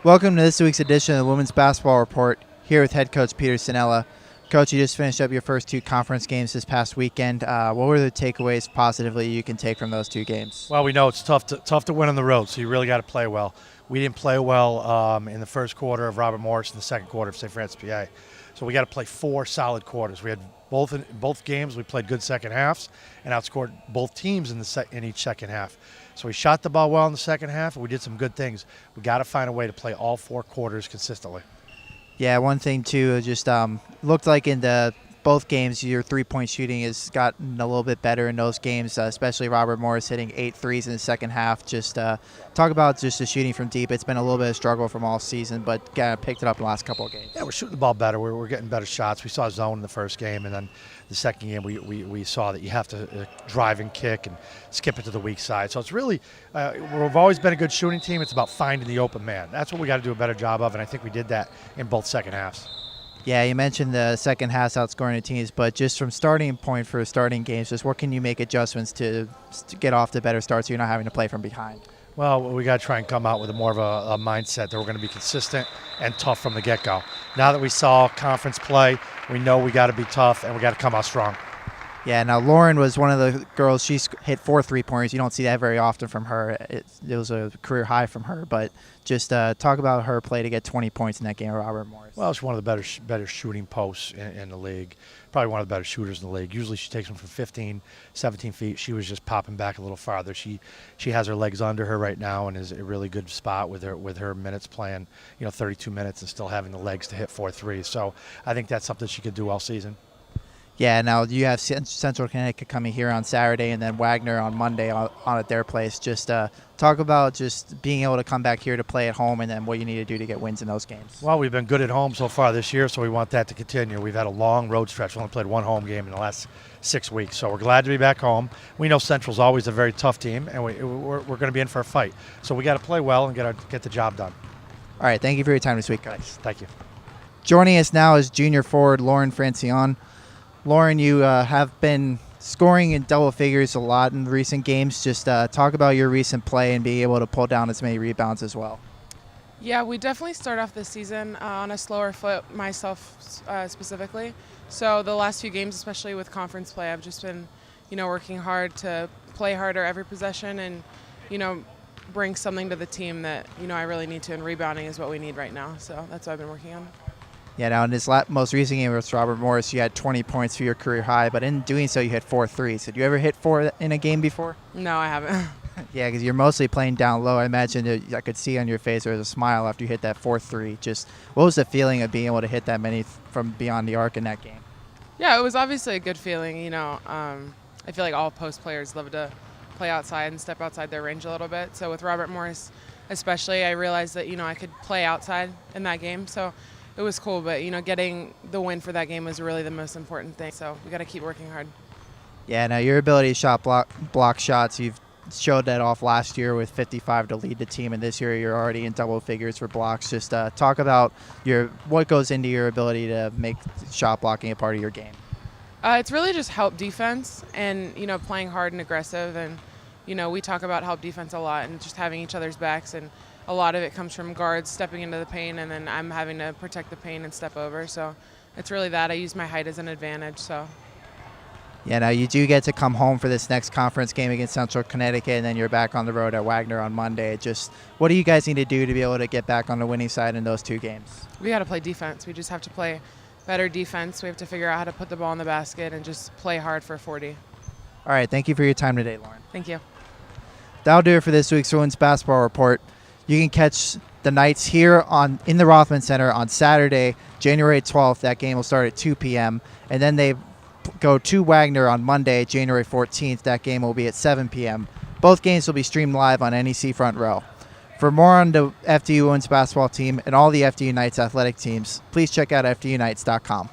Welcome to this week's edition of the Women's Basketball Report, here with head coach Peter Cinella. Coach, you just finished up your first two conference games this past weekend. What were the takeaways positively you can take from those two games? Well, we know it's tough to win on the road, so you really got to play well. We didn't play well in the first quarter of Robert Morris and the second quarter of St. Francis, PA. So we got to play 4 solid quarters. We had both games. We played good second halves and outscored both teams in each second half. So we shot the ball well in the second half, and we did some good things. We got to find a way to play all 4 quarters consistently. Yeah, one thing too, it just looked like in both games your three-point shooting has gotten a little bit better in those games, especially Robert Morris hitting 8 threes in the second half. Just talk about just the shooting from deep. It's been a little bit of a struggle from all season, but kind of picked it up in the last couple of games. Yeah, we're shooting the ball better. We're getting better shots. We saw zone in the first game, and then the second game we saw that you have to drive and kick and skip it to the weak side. So it's really, we've always been a good shooting team. It's about finding the open man. That's what we got to do a better job of, and I think we did that in both second halves. Yeah, you mentioned the second half outscoring the teams, but just from starting point for starting games, just what can you make adjustments to get off to better starts so you're not having to play from behind? Well, we got to try and come out with more of a mindset that we're going to be consistent and tough from the get-go. Now that we saw conference play, we know we got to be tough and we got to come out strong. Yeah, now Lauren was one of the girls. She's hit 4 3-pointers. You don't see that very often from her. It was a career high from her, but just talk about her play to get 20 points in that game, Robert Morris. Well, she's one of the better shooting posts in the league. Probably one of the better shooters in the league. Usually she takes them from 15, 17 feet. She was just popping back a little farther. She has her legs under her right now and is a really good spot with her minutes playing, 32 minutes and still having the legs to hit 4 threes. So I think that's something she could do all season. Yeah, now you have Central Connecticut coming here on Saturday and then Wagner on Monday on at their place. Just talk about just being able to come back here to play at home and then what you need to do to get wins in those games. Well, we've been good at home so far this year, so we want that to continue. We've had a long road stretch. We've only played 1 home game in the last 6 weeks, so we're glad to be back home. We know Central's always a very tough team, and we're going to be in for a fight. So we got to play well and get the job done. All right, thank you for your time this week, guys. Thank you. Joining us now is junior forward Lauren Francillon. Lauren, you have been scoring in double figures a lot in recent games. Just talk about your recent play and being able to pull down as many rebounds as well. Yeah, we definitely start off this season on a slower foot, myself specifically. So the last few games, especially with conference play, I've just been, working hard to play harder every possession and, bring something to the team that, I really need to, and rebounding is what we need right now. So that's what I've been working on. Yeah, now in this most recent game with Robert Morris, you had 20 points for your career high, but in doing so, you hit 4 threes. Did you ever hit 4 in a game before? No, I haven't. Yeah, because you're mostly playing down low. I imagine I could see on your face there was a smile after you hit that 4th three. Just what was the feeling of being able to hit that many from beyond the arc in that game? Yeah, it was obviously a good feeling. I feel like all post players love to play outside and step outside their range a little bit. So with Robert Morris especially, I realized that, I could play outside in that game. So it was cool, but, getting the win for that game was really the most important thing. So we got to keep working hard. Yeah, now your ability to block shots, you've showed that off last year with 55 to lead the team, and this year you're already in double figures for blocks. Just talk about what goes into your ability to make shot blocking a part of your game. It's really just help defense and, playing hard and aggressive. And, we talk about help defense a lot and just having each other's backs. And a lot of it comes from guards stepping into the paint, and then I'm having to protect the paint and step over. So it's really that. I use my height as an advantage. So. Yeah, now you do get to come home for this next conference game against Central Connecticut, and then you're back on the road at Wagner on Monday. Just what do you guys need to do to be able to get back on the winning side in those 2 games? We got to play defense. We just have to play better defense. We have to figure out how to put the ball in the basket and just play hard for 40. All right, thank you for your time today, Lauren. Thank you. That'll do it for this week's Women's Basketball Report. You can catch the Knights here in the Rothman Center on Saturday, January 12th. That game will start at 2 p.m. And then they go to Wagner on Monday, January 14th. That game will be at 7 p.m. Both games will be streamed live on NEC Front Row. For more on the FDU Women's Basketball team and all the FDU Knights athletic teams, please check out FDUKnights.com.